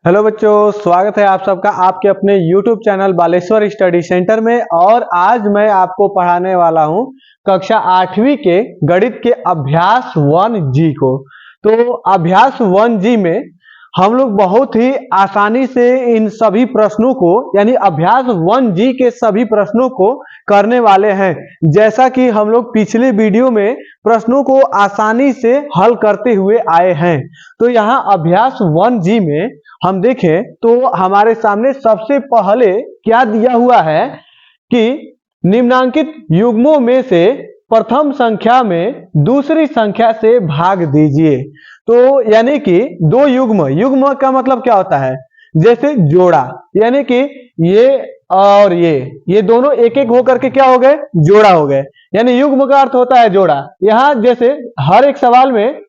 Hello बच्चों, स्वागत है आप सबका आपके अपने YouTube channel Baleshwar study centre में। और आज मैं आपको पढ़ाने वाला हूं कक्षा 8वीं के गणित के अभ्यास 1G को। तो अभ्यास 1G में हम लोग बहुत ही आसानी से इन सभी प्रश्नों को यानी अभ्यास 1G के सभी प्रश्नों को करने वाले हैं। जैसा कि हम लोग पिछले वीडियो में प्रश्नों को आसानी से हल करते हुए आए हैं, तो यहाँ अभ्यास 1G में हम देखें तो हमारे सामने सबसे पहले क्या दिया हुआ है कि निम्नांकित युग्मों में से प्रथम संख्या में दूसरी संख्या से भाग दीजिए। तो यानी कि दो युग्म का मतलब क्या होता है, जैसे जोड़ा, यानी कि ये और ये दोनों एक एक होकर के क्या हो गए, जोड़ा हो गए। यानी युग्म का अर्थ होता है जोड़ा। यहाँ जैसे हर एक सवाल में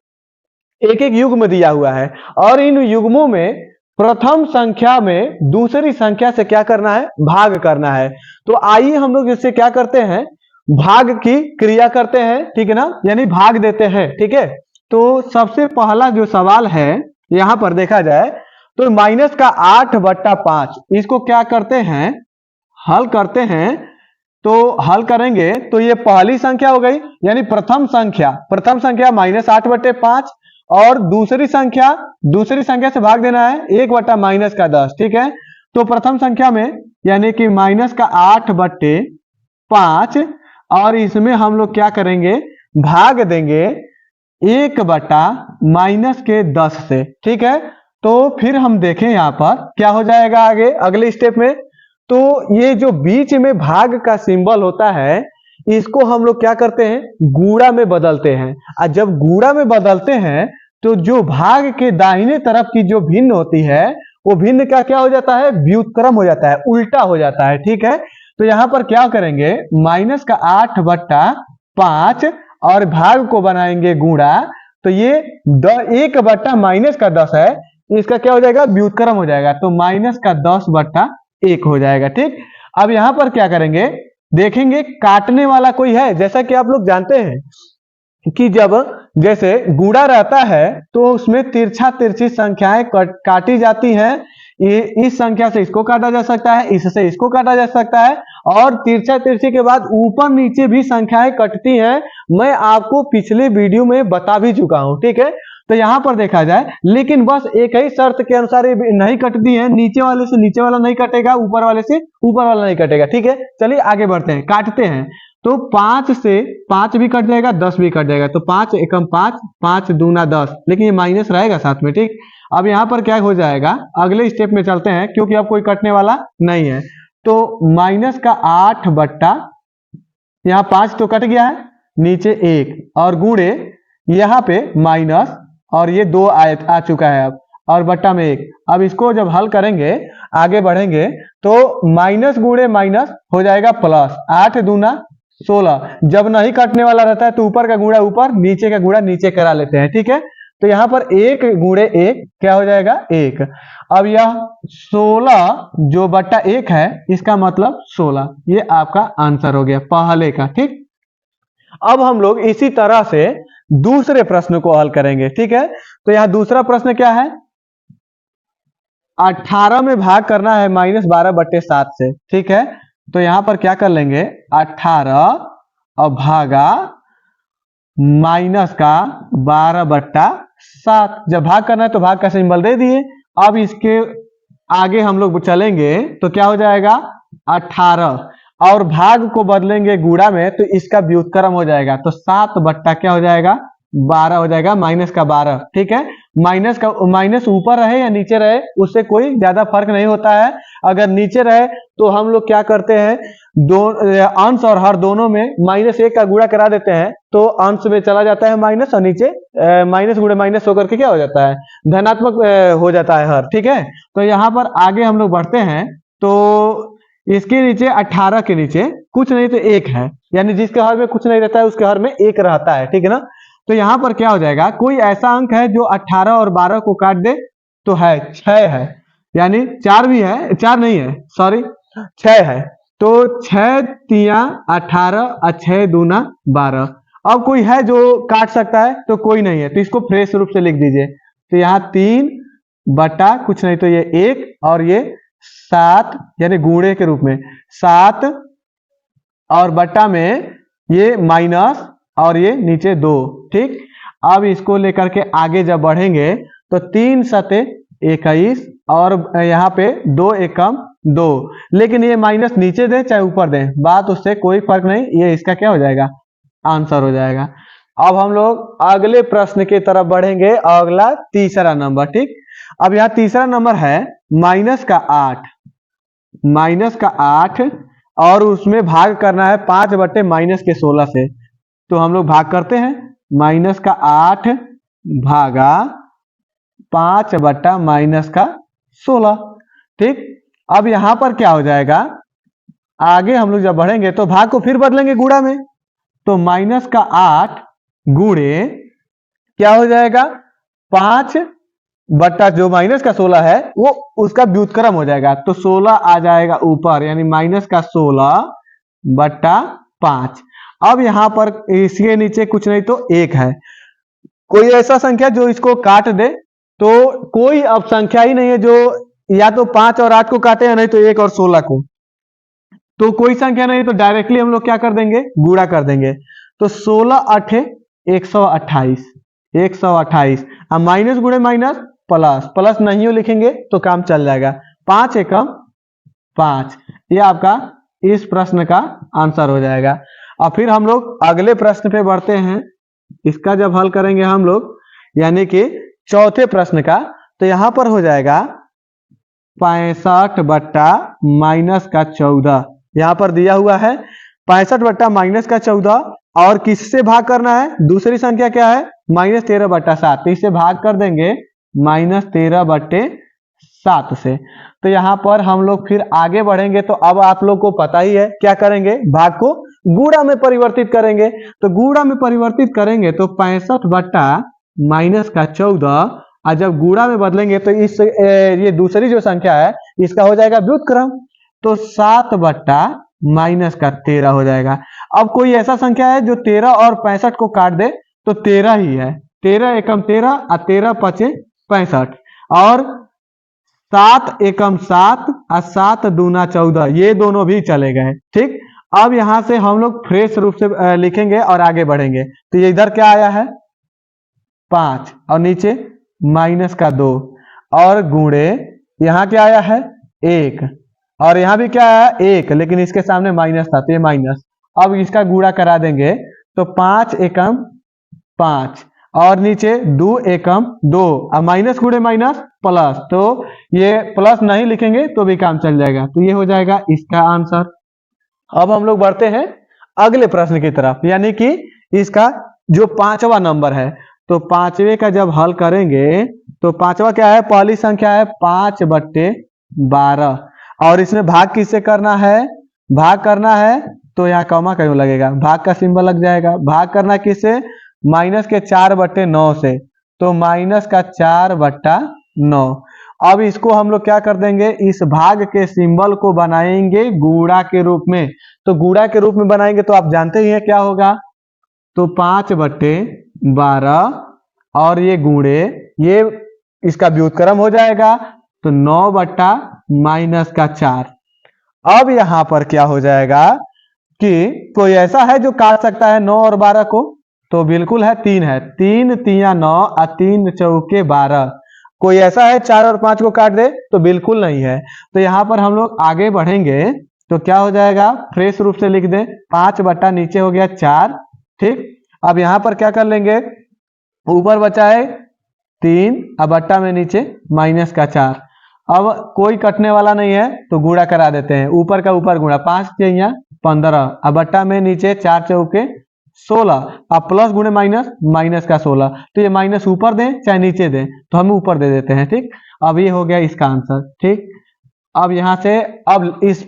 एक एक युग्म दिया हुआ है और इन युग्मों में प्रथम संख्या में दूसरी संख्या से क्या करना है, भाग करना है। तो आइए हम लोग इससे क्या करते हैं, भाग की क्रिया करते हैं, ठीक है ना, यानी भाग देते हैं। ठीक है, तो सबसे पहला जो सवाल है यहां पर देखा जाए तो माइनस का 8/5 इसको क्या करते हैं, हल करते हैं। तो हल करेंगे तो ये पहली संख्या हो गई, यानी प्रथम संख्या -8/5 और दूसरी संख्या से भाग देना है 1/-10। ठीक है, तो प्रथम संख्या में यानी कि माइनस का 8/5 और इसमें हम लोग क्या करेंगे, भाग देंगे 1/-10 से। ठीक है, तो फिर हम देखें यहाँ पर क्या हो जाएगा आगे अगले स्टेप में। तो ये जो बीच में भाग का सिंबल होता है इसको हम लोग क्या करते हैं, गुणा में बदलते हैं। और जब गुणा में बदलते हैं तो जो भाग के दाहिने तरफ की जो भिन्न होती है वो भिन्न का क्या हो जाता है, व्युत्क्रम हो जाता है, उल्टा हो जाता है। ठीक है, तो यहां पर क्या करेंगे, माइनस का 8/5 और भाग को बनाएंगे गुणा। तो ये 1/-10 है, इसका क्या हो जाएगा, व्युत्क्रम हो जाएगा। तो माइनस का 10/1 हो जाएगा। ठीक, अब यहां पर क्या करेंगे, देखेंगे काटने वाला कोई है। जैसा कि आप लोग जानते हैं कि जब जैसे गुणा रहता है तो उसमें तिरछी संख्याएं काटी जाती हैं। ये इस संख्या से इसको काटा जा सकता है, इससे इसको काटा जा सकता है, और तिरछी के बाद ऊपर नीचे भी संख्याएं कटती हैं। मैं आपको पिछले वीडियो में बता भी चुका हूं। ठीक है, तो यहां पर देखा जाए, लेकिन बस एक ही शर्त के अनुसार ये नहीं कटती है, नीचे वाले से नीचे वाला नहीं कटेगा, ऊपर वाले से ऊपर वाला नहीं कटेगा। ठीक है, चलिए आगे बढ़ते हैं, काटते हैं। तो 5 से 5 भी कट जाएगा, 10 भी कट जाएगा। तो 5 एकम 5, 5 दूना 10, लेकिन ये माइनस रहेगा साथ में। ठीक, अब यहां पर क्या हो जाएगा, अगले स्टेप में चलते हैं क्योंकि अब कोई कटने वाला नहीं है। तो माइनस का 8 यहाँ 5 तो कट गया है, नीचे 1 और गुणे यहाँ पे माइनस और ये 2 आ चुका है अब, और बट्टा में 1। अब इसको जब हल करेंगे, आगे बढ़ेंगे तो माइनस गुणे माइनस हो जाएगा प्लस, 8 दूना 16। जब नहीं कटने वाला रहता है तो ऊपर का गुणा ऊपर, नीचे का गुणा नीचे करा लेते हैं। ठीक है, तो यहाँ पर 1 गुणे 1 क्या हो जाएगा, 1। अब यह 16 जो बट्टा 1 है इसका मतलब 16, ये आपका आंसर हो गया पहले का। ठीक, अब हम लोग इसी तरह से दूसरे प्रश्न को हल करेंगे। ठीक है, तो यहाँ दूसरा प्रश्न क्या है, 18 में भाग करना है -12/7 से। ठीक है, तो यहां पर क्या कर लेंगे, 18 और भागा माइनस का 12/7। जब भाग करना है तो भाग का सिंबल दे दिए। अब इसके आगे हम लोग चलेंगे तो क्या हो जाएगा, 18 और भाग को बदलेंगे गुणा में तो इसका व्युत्क्रम हो जाएगा। तो 7 क्या हो जाएगा, 12 हो जाएगा, माइनस का 12। ठीक है, माइनस ऊपर रहे या नीचे रहे उससे कोई ज्यादा फर्क नहीं होता है। अगर नीचे रहे तो हम लोग क्या करते हैं, अंश और हर दोनों में -1 का गुणा करा देते हैं, तो अंश में चला जाता है माइनस और नीचे माइनस गुणे माइनस होकर के क्या हो जाता है, धनात्मक हो जाता है हर। ठीक है, तो यहाँ पर आगे हम लोग बढ़ते हैं। तो इसके नीचे 18 के नीचे कुछ नहीं तो 1 है, यानी जिसके हर में कुछ नहीं रहता है उसके हर में 1 रहता है। ठीक है ना, तो यहां पर क्या हो जाएगा, कोई ऐसा अंक है जो 18 और 12 को काट दे तो है 6 है, यानी 4 भी है, 4 नहीं है, सॉरी 6 है। तो 6 तिया 18 और 6 दूना 12। अब कोई है जो काट सकता है तो कोई नहीं है, तो इसको फ्रेश रूप से लिख दीजिए। तो यहाँ 3 बटा कुछ नहीं तो ये 1 और ये 7 यानी गुणे के रूप में 7 और बटा में ये माइनस और ये नीचे 2। ठीक, अब इसको लेकर के आगे जब बढ़ेंगे तो 3 सते 21 और यहाँ पे 2 एकम 2, लेकिन ये माइनस नीचे दे चाहे ऊपर दे बात उससे कोई फर्क नहीं, ये इसका क्या हो जाएगा, आंसर हो जाएगा। अब हम लोग अगले प्रश्न की तरफ बढ़ेंगे, अगला तीसरा नंबर। ठीक, अब यहाँ तीसरा नंबर है माइनस का 8 और उसमें भाग करना है 5 बटे माइनस के 16 से। तो हम लोग भाग करते हैं, माइनस का 8 भागा 5 बटा माइनस का 16। ठीक, अब यहां पर क्या हो जाएगा, आगे हम लोग जब बढ़ेंगे तो भाग को फिर बदलेंगे गुणा में, तो माइनस का 8 गुणे क्या हो जाएगा, 5 बटा जो माइनस का 16 है वो उसका व्युत्क्रम हो जाएगा, तो 16 आ जाएगा ऊपर, यानी माइनस का 16 बटा 5। अब यहां पर इसके नीचे कुछ नहीं तो 1 है, कोई ऐसा संख्या जो इसको काट दे, तो कोई अब संख्या ही नहीं है जो या तो 5 और 8 को काटे या नहीं तो 1 और 16 को, तो कोई संख्या नहीं, तो डायरेक्टली हम लोग क्या कर देंगे, गुणा कर देंगे। तो 16 8 128 अब माइनस गुणे माइनस प्लस नहीं हो लिखेंगे तो काम चल जाएगा, 5 एकम 5, ये आपका इस प्रश्न का आंसर हो जाएगा। अब फिर हम लोग अगले प्रश्न पे बढ़ते हैं, इसका जब हल करेंगे हम लोग यानी कि चौथे प्रश्न का, तो यहां पर हो जाएगा 65 बट्टा माइनस का 14, यहां पर दिया हुआ है 65 बट्टा माइनस का 14 और किससे भाग करना है, दूसरी संख्या क्या है माइनस 13 बट्टा 7, तो इससे भाग कर देंगे माइनस 13 बट्टे 7 से। तो यहाँ पर हम लोग फिर आगे बढ़ेंगे, तो अब आप लोग को पता ही है क्या करेंगे, भाग को गुणा में परिवर्तित करेंगे, तो गुणा में परिवर्तित करेंगे तो 65 बट्टा माइनस का 14 और जब गुणा में बदलेंगे तो इस ये दूसरी जो संख्या है इसका हो जाएगा व्युत्क्रम, तो 7 बट्टा माइनस का 13 हो जाएगा। अब कोई ऐसा संख्या है जो 13 और 65 को काट दे तो 13 ही है, 13 एकम 13 और 13 पचे 65 और 7 एकम 7 और 7 दूना 14, ये दोनों भी चले गए। ठीक, अब यहां से हम लोग फ्रेश रूप से लिखेंगे और आगे बढ़ेंगे, तो ये इधर क्या आया है 5 और नीचे माइनस का 2 और गुणे यहां क्या आया है 1 और यहां भी क्या आया 1, लेकिन इसके सामने माइनस था तो ये माइनस। अब इसका गुणा करा देंगे तो 5 एकम 5 और नीचे 2 एकम 2 और माइनस गुणे माइनस प्लस, तो ये प्लस नहीं लिखेंगे तो भी काम चल जाएगा, तो ये हो जाएगा इसका आंसर। अब हम लोग बढ़ते हैं अगले प्रश्न की तरफ, यानी कि इसका जो 5वां नंबर है, तो 5वें का जब हल करेंगे तो 5वां क्या है, पहली संख्या है 5 बट्टे 12 और इसमें भाग किससे करना है, भाग करना है तो यहाँ कॉमा क्यों लगेगा, भाग का सिंबल लग जाएगा, भाग करना किससे, माइनस के 4 बट्टे 9 से, तो माइनस का 4 बट्टा 9। अब इसको हम लोग क्या कर देंगे, इस भाग के सिंबल को बनाएंगे गुणा के रूप में, तो गुणा के रूप में बनाएंगे तो आप जानते ही हैं क्या होगा, तो 5 बट्टे 12 और ये गुणे ये इसका व्युत्क्रम हो जाएगा, तो 9 बट्टा माइनस का 4। अब यहां पर क्या हो जाएगा कि कोई ऐसा है जो काट सकता है 9 और 12 को, तो बिल्कुल है 3 है, 3 तिया 9 और 3 चौके 12। कोई ऐसा है 4 और 5 को काट दे, तो बिल्कुल नहीं है। तो यहाँ पर हम लोग आगे बढ़ेंगे तो क्या हो जाएगा, फ्रेश रूप से लिख दे 5 बट्टा नीचे हो गया 4। ठीक, अब यहाँ पर क्या कर लेंगे, ऊपर बचा है 3 और बट्टा में नीचे माइनस का 4। अब कोई कटने वाला नहीं है तो गुणा करा देते हैं, ऊपर का ऊपर गुणा, 5 तिया 15 और बट्टा में नीचे 4 चौके 16, अब प्लस गुणे माइनस माइनस का 16, तो ये माइनस ऊपर दें चाहे नीचे दें, तो हम ऊपर दे देते हैं। ठीक, अब ये हो गया इसका आंसर। ठीक, अब यहां से अब इस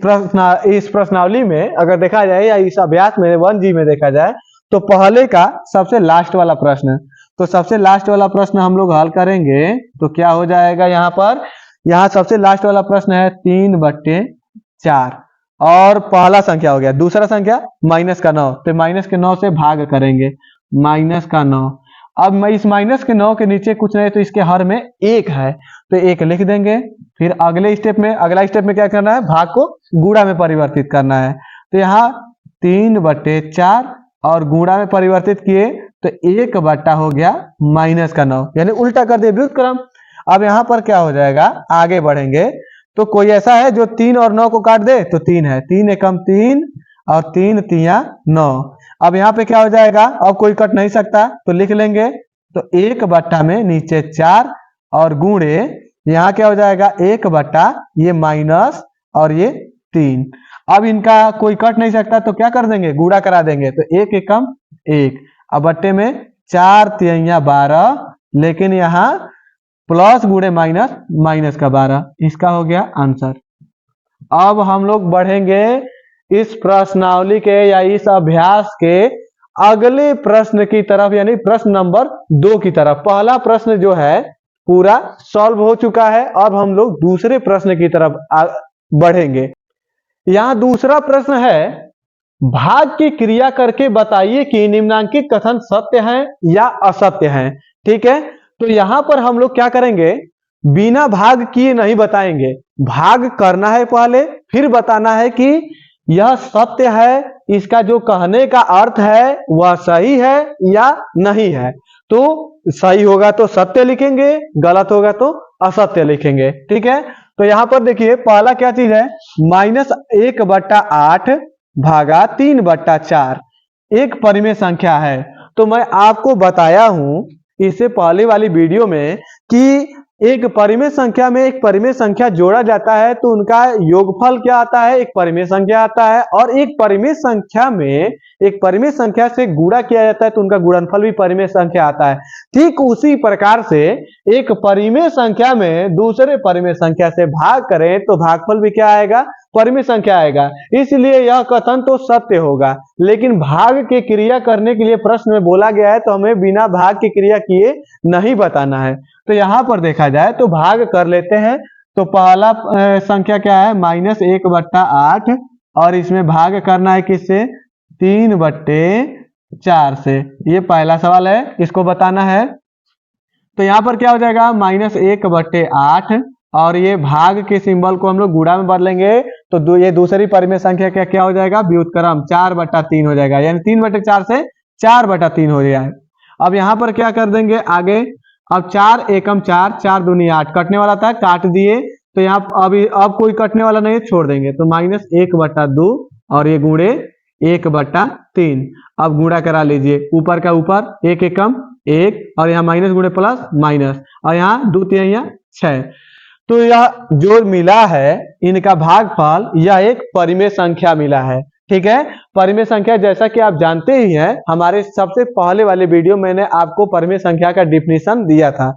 प्रश्नावली में अगर देखा जाए या इस अभ्यास में 1G में देखा जाए तो पहले का सबसे लास्ट वाला प्रश्न, तो सबसे लास्ट वाला प्रश्न हम लोग हल करेंगे तो क्या हो जाएगा, यहाँ पर यहाँ सबसे लास्ट वाला प्रश्न है 3 बट्टे 4 और पहला संख्या हो गया, दूसरा संख्या माइनस का 9, तो माइनस के 9 से भाग करेंगे, माइनस का 9 अब मैं इस माइनस के 9 के नीचे कुछ नहीं, तो इसके हर में 1 है, तो 1 लिख देंगे। फिर अगला स्टेप में क्या करना है, भाग को गुणा में परिवर्तित करना है। तो यहाँ 3/4 और गुणा में परिवर्तित किए तो 1 हो गया -9, यानी उल्टा कर दिए व्युत्क्रम। अब यहाँ पर क्या हो जाएगा, आगे बढ़ेंगे तो कोई ऐसा है जो 3 और 9 को काट दे, तो 3 है, 3 एकम 3 और 3 तिया 9। अब यहाँ पे क्या हो जाएगा, अब कोई कट नहीं सकता तो लिख लेंगे, तो 1 में नीचे 4 और गुणे यहाँ क्या हो जाएगा 1 ये माइनस और ये 3। अब इनका कोई कट नहीं सकता तो क्या कर देंगे, गुणा करा देंगे, तो 1 एकम 1, अब बट्टे में 4 तिया 12, लेकिन यहाँ प्लस गुणे माइनस, माइनस का 12, इसका हो गया आंसर। अब हम लोग बढ़ेंगे इस प्रश्नावली के या इस अभ्यास के अगले प्रश्न की तरफ, यानी प्रश्न नंबर 2 की तरफ। पहला प्रश्न जो है पूरा सॉल्व हो चुका है, अब हम लोग दूसरे प्रश्न की तरफ बढ़ेंगे। यहाँ दूसरा प्रश्न है, भाग की क्रिया करके बताइए कि निम्नांकित कथन सत्य हैं या असत्य हैं। ठीक है, तो यहां पर हम लोग क्या करेंगे, बिना भाग किए नहीं बताएंगे, भाग करना है पहले, फिर बताना है कि यह सत्य है, इसका जो कहने का अर्थ है वह सही है या नहीं है। तो सही होगा तो सत्य लिखेंगे, गलत होगा तो असत्य लिखेंगे। ठीक है, तो यहां पर देखिए पहला क्या चीज है, -1/8 भागा 3/4 एक परिमेय संख्या है। तो मैं आपको बताया हूं इससे पहले वाली वीडियो में कि एक परिमेय संख्या में एक परिमेय संख्या जोड़ा जाता है तो उनका योगफल क्या आता है, एक परिमेय संख्या आता है, और एक परिमेय संख्या में एक परिमेय संख्या से गुणा किया जाता है तो उनका गुणनफल भी परिमेय संख्या आता है। ठीक उसी प्रकार से एक परिमेय संख्या में दूसरे परिमेय संख्या से भाग करें तो भागफल भी क्या आएगा, परिमेय संख्या आएगा। इसलिए यह कथन तो सत्य होगा, लेकिन भाग की क्रिया करने के लिए प्रश्न में बोला गया है तो हमें बिना भाग की क्रिया किए नहीं बताना है। तो यहाँ पर देखा जाए तो भाग कर लेते हैं। तो पहला संख्या क्या है, -1/8, और इसमें भाग करना है किससे, 3/4 से। ये पहला सवाल है, इसको बताना है। तो यहाँ पर क्या हो जाएगा, -1/8, और ये भाग के सिंबल को हम लोग गुणा में बदलेंगे तो ये दूसरी परिमेय संख्या का क्या हो जाएगा, व्युत्क्रम 4/3 हो जाएगा, यानी 3/4 से 4/3 हो जाएगा। अब यहाँ पर क्या कर देंगे आगे, अब 4 एकम 4, 4 दूनी 8, कटने वाला था काट दिए, तो यहाँ अब कोई कटने वाला नहीं है, छोड़ देंगे, तो -1/2 और ये गुणे 1/3। अब गुणा करा लीजिए, ऊपर का ऊपर 1 एकम 1, और यहाँ माइनस गुणे प्लस माइनस, और यहाँ 2 तिहाई 6। तो यह जो मिला है इनका भागफल, यह एक परिमेय संख्या मिला है। ठीक है, परिमेय संख्या जैसा कि आप जानते ही हैं, हमारे सबसे पहले वाले वीडियो मैंने आपको परिमेय संख्या का डिफिनीशन दिया था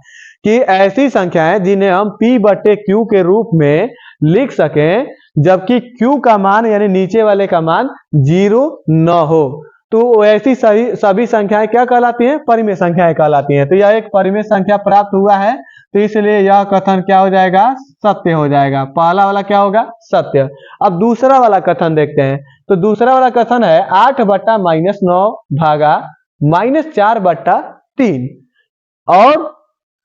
कि ऐसी संख्याएं जिन्हें हम P/Q के रूप में लिख सकें जबकि Q का मान यानी नीचे वाले का मान 0 न हो, तो ऐसी सभी संख्याएं क्या कहलाती हैं, परिमेय संख्याएं कहलाती हैं। तो यह एक परिमेय संख्या प्राप्त हुआ है, तो इसलिए यह कथन क्या हो जाएगा, सत्य हो जाएगा। पहला वाला क्या होगा, सत्य। अब दूसरा वाला कथन देखते हैं। तो दूसरा वाला कथन है 8/-9 भागा -4/3, और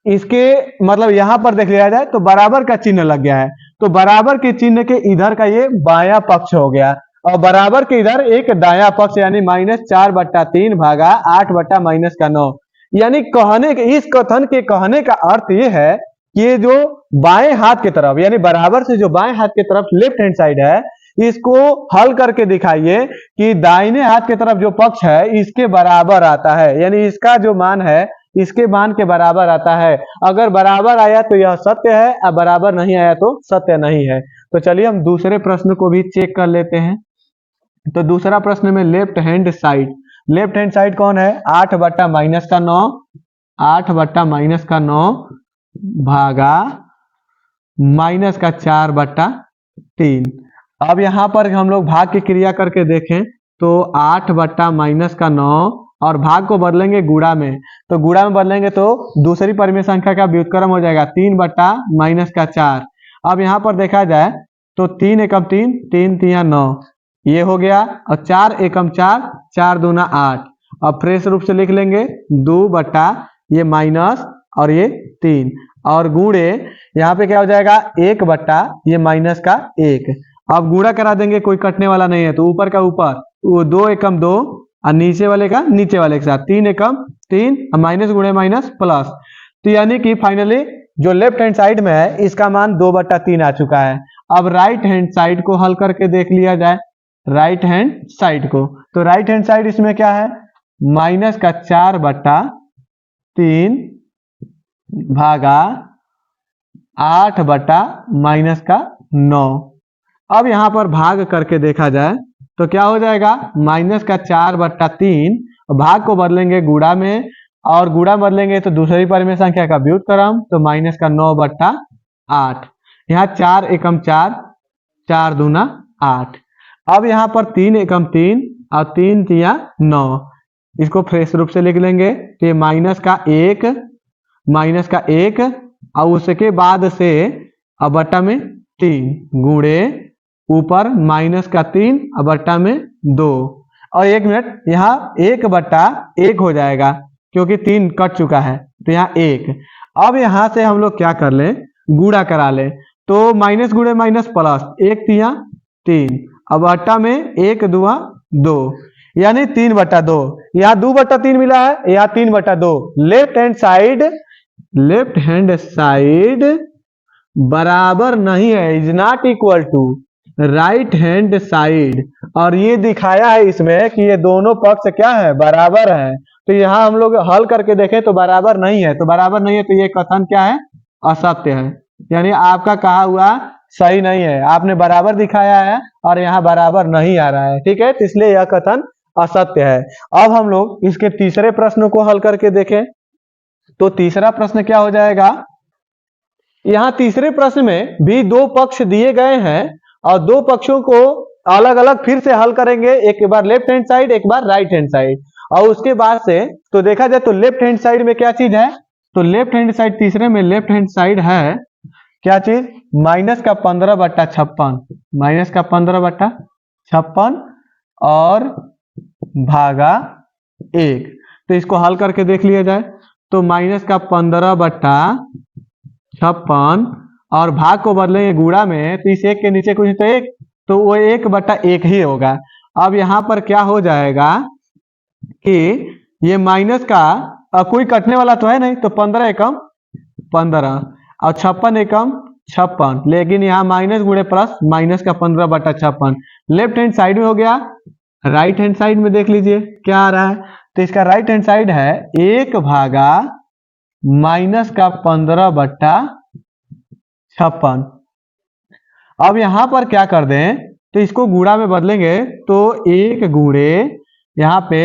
इसके मतलब यहां पर देख लिया जाए तो बराबर का चिन्ह लग गया है, तो बराबर के चिन्ह के इधर का ये बायां पक्ष हो गया, और बराबर के इधर एक दायां पक्ष यानी -4/3 भागा 8/-9, यानी कहने के इस कथन के कहने का अर्थ ये है कि ये जो बाएं हाथ की तरफ यानी बराबर से जो बाएं हाथ की तरफ लेफ्ट हैंड साइड है, इसको हल करके दिखाइए कि दाहिने हाथ की तरफ जो पक्ष है इसके बराबर आता है, यानी इसका जो मान है इसके मान के बराबर आता है। अगर बराबर आया तो यह सत्य है, और बराबर नहीं आया तो सत्य नहीं है। तो चलिए हम दूसरे प्रश्न को भी चेक कर लेते हैं। तो दूसरा प्रश्न में लेफ्ट हैंड साइड कौन है, 8/-9, 8/-9 भागा -4/3। अब यहां पर हम लोग भाग की क्रिया करके देखें तो 8/-9 और भाग को बदलेंगे गुणा में, तो गुणा में बदलेंगे तो दूसरी परिमेय संख्या का व्युत्क्रम हो जाएगा 3/-4। अब यहां पर देखा जाए तो 3 एकम 3, 3 तिया 9, ये हो गया, और 4 एकम 4, 4 दूना 8। अब फ्रेश रूप से लिख लेंगे 2 बटा ये माइनस और ये 3 और गुणे यहाँ पे क्या हो जाएगा 1 बटा ये माइनस का 1। अब गुणा करा देंगे, कोई कटने वाला नहीं है तो ऊपर का ऊपर, वो 2 एकम 2 और नीचे वाले का नीचे वाले के साथ 3 एकम 3 माइनस गुणे माइनस प्लस। तो यानी कि फाइनली जो लेफ्ट हैंड साइड में है इसका मान 2 बटा 3 आ चुका है। अब राइट हैंड साइड को हल करके देख लिया जाए, राइट हैंड साइड को। तो राइट हैंड साइड इसमें क्या है, माइनस का 4 बटा 3 भागा 8 बटा माइनस का 9। अब यहां पर भाग करके देखा जाए तो क्या हो जाएगा, माइनस का 4 बटा 3 भाग को बदलेंगे गुणा में और गुणा बदलेंगे तो दूसरी परिमेय संख्या का व्युत्क्रम, तो माइनस का 9 बटा 8। यहाँ 4 एकम 4, 4 दूना 8। अब यहाँ पर 3 एकम 3 और 3 तिया 9, इसको फ्रेश रूप से लिख लेंगे तो ये माइनस का 1 और उसके बाद से अब बट्टा में 3 गुणे ऊपर माइनस का 3 और बट्टा में 2 और 1 मिनट यहाँ 1 बट्टा 1 हो जाएगा क्योंकि 3 कट चुका है तो यहाँ 1। अब यहाँ से हम लोग क्या कर लें, गुणा करा लें तो माइनस गुणे माइनस प्लस 1 तिया 3 अब बट्टा में 1 दुआ 2 यानी 3 बटा 2। यहाँ 2 बटा 3 मिला है, यहाँ 3 बटा 2। लेफ्ट हैंड साइड बराबर नहीं है, is not equal to right hand side. और ये दिखाया है इसमें कि ये दोनों पक्ष क्या है, बराबर है। तो यहाँ हम लोग हल करके देखें तो बराबर नहीं है, तो बराबर नहीं है तो ये कथन क्या है, असत्य है। यानी आपका कहा हुआ सही नहीं है, आपने बराबर दिखाया है और यहाँ बराबर नहीं आ रहा है, ठीक है, तो इसलिए यह कथन असत्य है। अब हम लोग इसके तीसरे प्रश्न को हल करके देखें तो तीसरा प्रश्न क्या हो जाएगा, यहाँ तीसरे प्रश्न में भी 2 पक्ष दिए गए हैं और 2 पक्षों को अलग अलग फिर से हल करेंगे, एक बार लेफ्ट हैंड साइड एक बार राइट हैंड साइड। और उसके बाद से तो देखा जाए तो लेफ्ट हैंड साइड में क्या चीज है, तो लेफ्ट हैंड साइड तीसरे में लेफ्ट हैंड साइड है क्या चीज, माइनस का 15 बट्टा 56, माइनस का 15 बट्टा 56 और भागा 1। तो इसको हल करके देख लिया जाए तो माइनस का 15 बट्टा 56 और भाग को बदलेंगे गुणा में तो इस 1 के नीचे कुछ तो 1, तो वो 1 बट्टा 1 ही होगा। अब यहाँ पर क्या हो जाएगा कि ये माइनस का कोई कटने वाला तो है नहीं, तो 15 एकम 15 और 56 एकम 56, लेकिन यहाँ माइनस गुणे प्लस माइनस का 15 बटा 56 लेफ्ट हैंड साइड में हो गया। राइट हैंड साइड में देख लीजिए क्या आ रहा है, तो इसका राइट हैंड साइड है 1 भागा माइनस का 15 बट्टा 56। अब यहां पर क्या कर दें तो इसको गुणा में बदलेंगे तो 1 गुणे यहाँ पे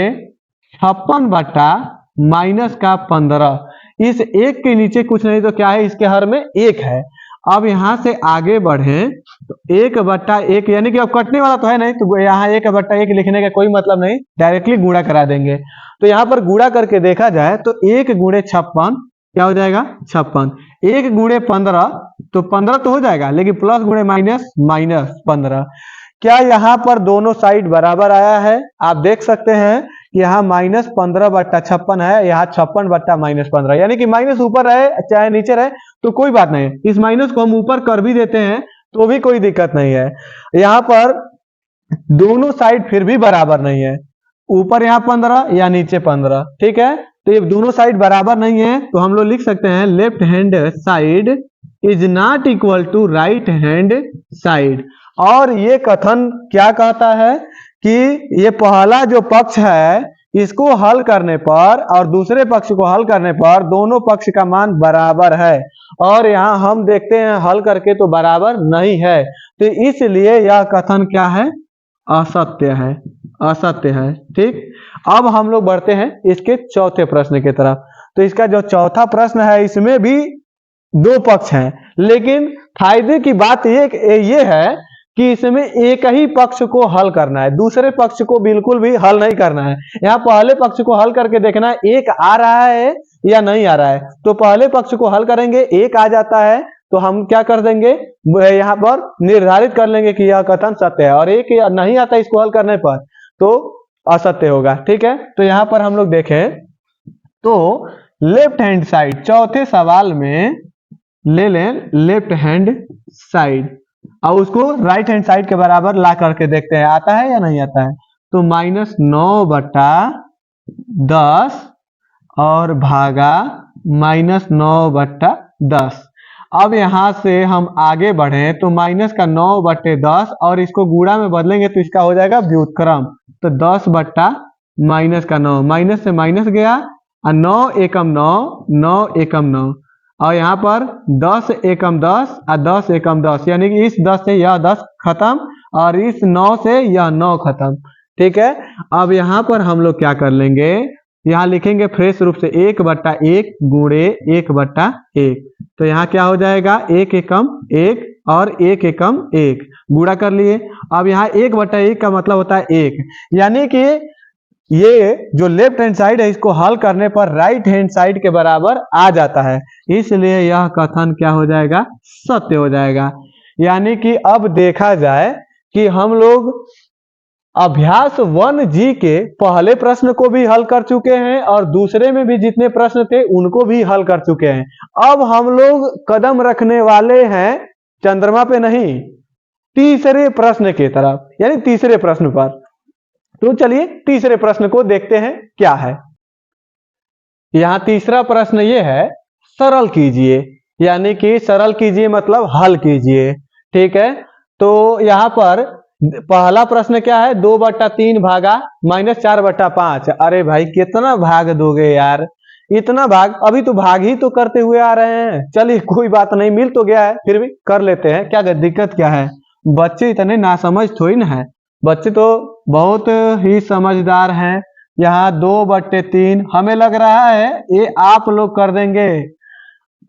56 बट्टा माइनस का 15, इस 1 के नीचे कुछ नहीं तो क्या है, इसके हर में 1 है। अब यहां से आगे बढ़े तो 1 बट्टा 1 यानी कि अब कटने वाला तो है नहीं, तो यहाँ 1 बट्टा 1 लिखने का कोई मतलब नहीं, डायरेक्टली गुणा करा देंगे। तो यहाँ पर गुणा करके देखा जाए तो 1 गुणे 56 क्या हो जाएगा 56, 1 गुणे 15 तो 15 तो हो जाएगा, लेकिन प्लस गुणे माइनस माइनस 15। क्या यहाँ पर दोनों साइड बराबर आया है, आप देख सकते हैं यहाँ माइनस 15 बट्टा 56 है, यहाँ 56 बट्टा माइनस 15, यानी कि माइनस ऊपर रहे चाहे नीचे रहे तो कोई बात नहीं, इस माइनस को हम ऊपर कर भी देते हैं तो भी कोई दिक्कत नहीं है। यहाँ पर दोनों साइड फिर भी बराबर नहीं है, ऊपर यहाँ 15 या नीचे 15, ठीक है, तो ये दोनों साइड बराबर नहीं है तो हम लोग लिख सकते हैं left hand side is not equal to right hand side. और ये कथन क्या कहता है कि ये पहला जो पक्ष है इसको हल करने पर और दूसरे पक्ष को हल करने पर दोनों पक्ष का मान बराबर है, और यहाँ हम देखते हैं हल करके तो बराबर नहीं है, तो इसलिए यह कथन क्या है, असत्य है, असत्य है। ठीक, अब हम लोग बढ़ते हैं इसके चौथे प्रश्न की तरफ। तो इसका जो चौथा प्रश्न है इसमें भी 2 पक्ष हैं, लेकिन फायदे की बात ये है कि इसमें एक ही पक्ष को हल करना है, दूसरे पक्ष को बिल्कुल भी हल नहीं करना है। यहाँ पहले पक्ष को हल करके देखना है 1 आ रहा है या नहीं आ रहा है, तो पहले पक्ष को हल करेंगे 1 आ जाता है तो हम क्या कर देंगे, यहाँ पर निर्धारित कर लेंगे कि यह कथन सत्य है, और 1 नहीं आता इसको हल करने पर तो असत्य होगा। ठीक है, तो यहाँ पर हम लोग देखें तो लेफ्ट हैंड साइड, चौथे सवाल में ले लें लेफ्ट हैंड साइड और उसको राइट हैंड साइड के बराबर ला करके देखते हैं आता है या नहीं आता है। तो -9/10 और भागा -9/10। अब यहां से हम आगे बढ़े तो -9/10 और इसको गुणा में बदलेंगे तो इसका हो जाएगा व्युत्क्रम। तो 10/-9, माइनस से माइनस गया और 9 एकम 9, 9 एकम 9 और यहाँ पर 10 एकम 10 और 10 एकम 10, यानी कि इस 10 से यह 10 खत्म और इस 9 से यह 9 खत्म। ठीक है, अब यहाँ पर हम लोग क्या कर लेंगे, यहाँ लिखेंगे फ्रेश रूप से 1/1 गुणे 1/1। तो यहाँ क्या हो जाएगा 1 एकम 1 और 1 एकम 1 गुणा कर लिए। अब यहाँ 1/1 का मतलब होता है 1, यानी कि ये जो लेफ्ट हैंड साइड है इसको हल करने पर राइट हैंड साइड के बराबर आ जाता है, इसलिए यह कथन क्या हो जाएगा, सत्य हो जाएगा। यानी कि अब देखा जाए कि हम लोग अभ्यास 1G के पहले प्रश्न को भी हल कर चुके हैं और दूसरे में भी जितने प्रश्न थे उनको भी हल कर चुके हैं। अब हम लोग कदम रखने वाले हैं चंद्रमा पे नहीं, तीसरे प्रश्न की तरफ, यानी तीसरे प्रश्न पर। तो चलिए तीसरे प्रश्न को देखते हैं क्या है। यहां तीसरा प्रश्न ये है, सरल कीजिए, यानी कि सरल कीजिए मतलब हल कीजिए। ठीक है, तो यहां पर पहला प्रश्न क्या है, 2/3 भागा -4/5। अरे भाई कितना भाग दोगे यार, इतना भाग, अभी तो भाग ही तो करते हुए आ रहे हैं। चलिए कोई बात नहीं, मिल तो गया है, फिर भी कर लेते हैं, क्या दिक्कत क्या है। बच्चे इतने नासमझ थोड़ी ना है, बच्चे तो बहुत ही समझदार हैं। यहाँ 2/3 हमें लग रहा है ये आप लोग कर देंगे,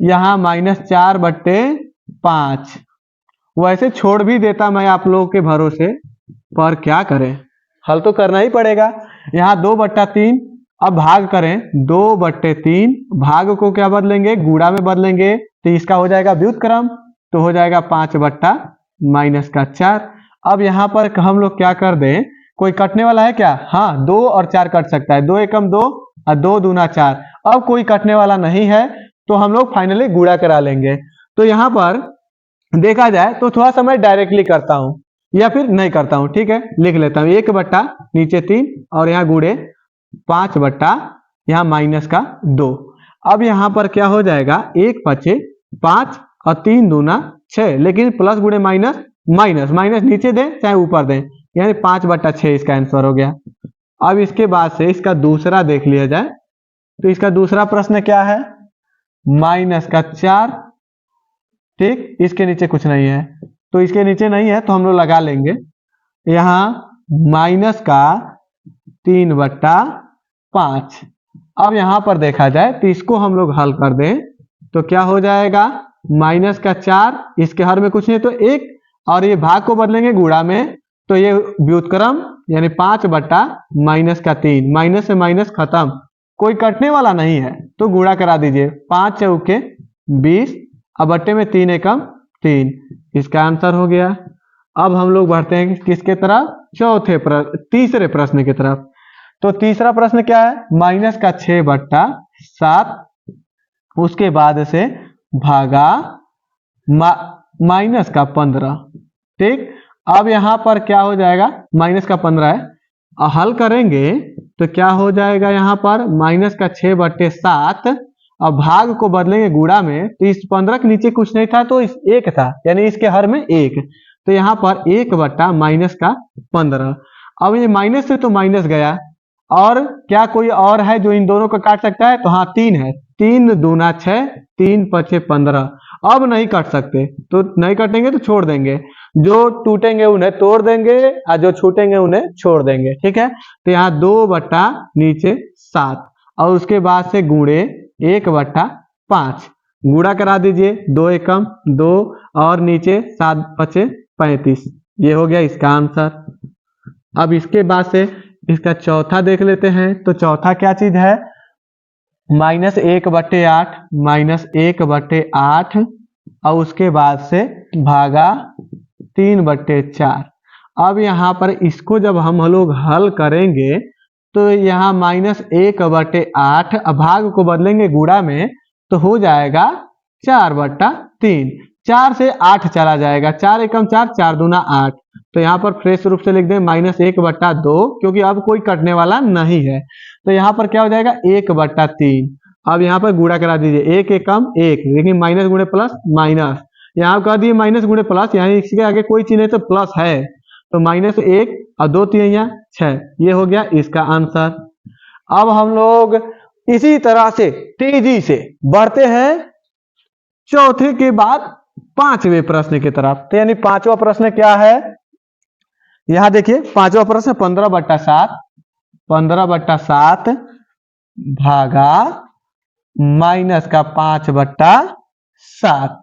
यहाँ -4/5। वैसे छोड़ भी देता मैं आप लोगों के भरोसे, पर क्या करें, हल तो करना ही पड़ेगा। यहाँ 2/3, अब भाग करें 2/3, भाग को क्या बदलेंगे, गुणा में बदलेंगे तो इसका हो जाएगा व्युत्क्रम, तो हो जाएगा 5/-4। अब यहाँ पर हम लोग क्या कर दें, कोई कटने वाला है क्या, हाँ 2 और 4 कट सकता है, 2 एकम 2 और 2 दूना 4। अब कोई कटने वाला नहीं है तो हम लोग फाइनली गुणा करा लेंगे। तो यहाँ पर देखा जाए तो थोड़ा सा मैं डायरेक्टली करता हूं या फिर नहीं करता हूं। ठीक है, लिख लेता हूं 1 नीचे 3 और यहाँ गुणे 5 यहाँ -2। अब यहाँ पर क्या हो जाएगा, 1×5 और 3 दूना 6, लेकिन प्लस गुणे माइनस, माइनस नीचे दें चाहे ऊपर दें, यानी 5/6 इसका आंसर हो गया। अब इसके बाद से इसका दूसरा देख लिया जाए, तो इसका दूसरा प्रश्न क्या है, -4। ठीक, इसके नीचे कुछ नहीं है, तो इसके नीचे नहीं है तो हम लोग लगा लेंगे यहाँ -3/5। अब यहाँ पर देखा जाए तो इसको हम लोग हल कर दें तो क्या हो जाएगा, -4, इसके हर में कुछ नहीं तो 1 और ये भाग को बदलेंगे गुणा में तो ये व्युत्क्रम यानी 5/-3, माइनस से माइनस खत्म, कोई कटने वाला नहीं है तो गुणा करा दीजिए, 5 चौके 20 अब बट्टे में 3 एकम 3, इसका आंसर हो गया। अब हम लोग बढ़ते हैं किसके तरफ, तीसरे प्रश्न की तरफ। तो तीसरा प्रश्न क्या है, -6/7, उसके बाद से भागा -15। ठीक, अब यहाँ पर क्या हो जाएगा, -15 है, हल करेंगे तो क्या हो जाएगा, यहाँ पर -6/7 अब भाग को बदलेंगे गुणा में तो इस 15 के नीचे कुछ नहीं था तो इस 1 था, यानी इसके हर में 1, तो यहाँ पर 1/-15। अब ये माइनस से तो माइनस गया, और क्या कोई और है जो इन दोनों को काट सकता है, तो हाँ 3 है, 3 दूना 6, 3 5 15। अब नहीं कट सकते तो नहीं कटेंगे तो छोड़ देंगे, जो टूटेंगे उन्हें तोड़ देंगे और जो छूटेंगे उन्हें छोड़ देंगे। ठीक है, तो यहाँ 2/7 और उसके बाद से गुणे 1/5 गुणा करा दीजिए, 2 एकम 2 और नीचे 7 5 35, ये हो गया इसका आंसर। अब इसके बाद से इसका चौथा देख लेते हैं, तो चौथा क्या चीज है, -1/8, -1/8 और उसके बाद से भागा 3/4। अब यहाँ पर इसको जब हम लोग हल करेंगे तो यहाँ -1/8, भाग को बदलेंगे गुणा में तो हो जाएगा 4/3। 4 से 8 चला जाएगा, 4 एकम 4, 4 दूना 8। तो यहाँ पर फ्रेश रूप से लिख दें -1/2, क्योंकि अब कोई कटने वाला नहीं है। तो यहाँ पर क्या हो जाएगा 1/3। अब यहाँ पर गुणा करा दीजिए, 1 एकम 1, लेकिन माइनस गुणे प्लस माइनस, यहाँ कह दिए माइनस गुणे प्लस, यहाँ इसके आगे कोई चिन्ह है तो प्लस है, तो -1 और 2 3 6, ये हो गया इसका आंसर। अब हम लोग इसी तरह से तेजी से बढ़ते हैं चौथे के बाद पांचवें प्रश्न की तरफ। तो यानी पांचवा प्रश्न क्या है, यहां देखिए पांचवा प्रश्न 15/7, 15/7 भागा -5/7।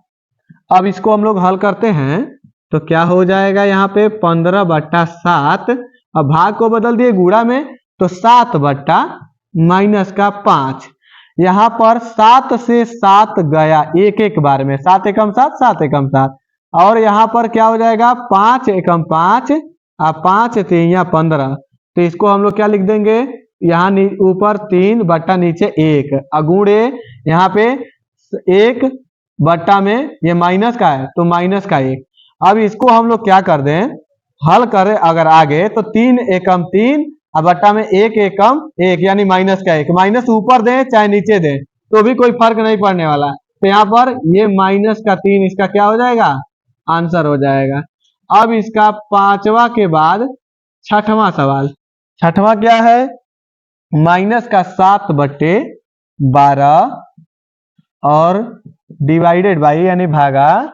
अब इसको हम लोग हल करते हैं तो क्या हो जाएगा, यहाँ पे 15/7, अब भाग को बदल दिए गुणा में तो 7/-5। यहाँ पर 7 से 7 गया एक एक बार में, 7 एकम 7, 7 एकम 7, और यहाँ पर क्या हो जाएगा 5 एकम 5 और 5 3 15। तो इसको हम लोग क्या लिख देंगे, यहाँ ऊपर 3 बट्टा नीचे 1, अगुणे यहाँ पे 1 बट्टा में ये माइनस का है तो माइनस का 1। अब इसको हम लोग क्या कर दें, हल करें अगर आगे तो 3 एकम 3 और बट्टा में 1 एकम 1, यानी माइनस का 1। माइनस ऊपर दें चाहे नीचे दें तो भी कोई फर्क नहीं पड़ने वाला। तो यहाँ पर ये -3 इसका क्या हो जाएगा, आंसर हो जाएगा। अब इसका पांचवा के बाद छठवां सवाल, छठवां क्या है, -7/12 और डिवाइडेड बाई यानी भागा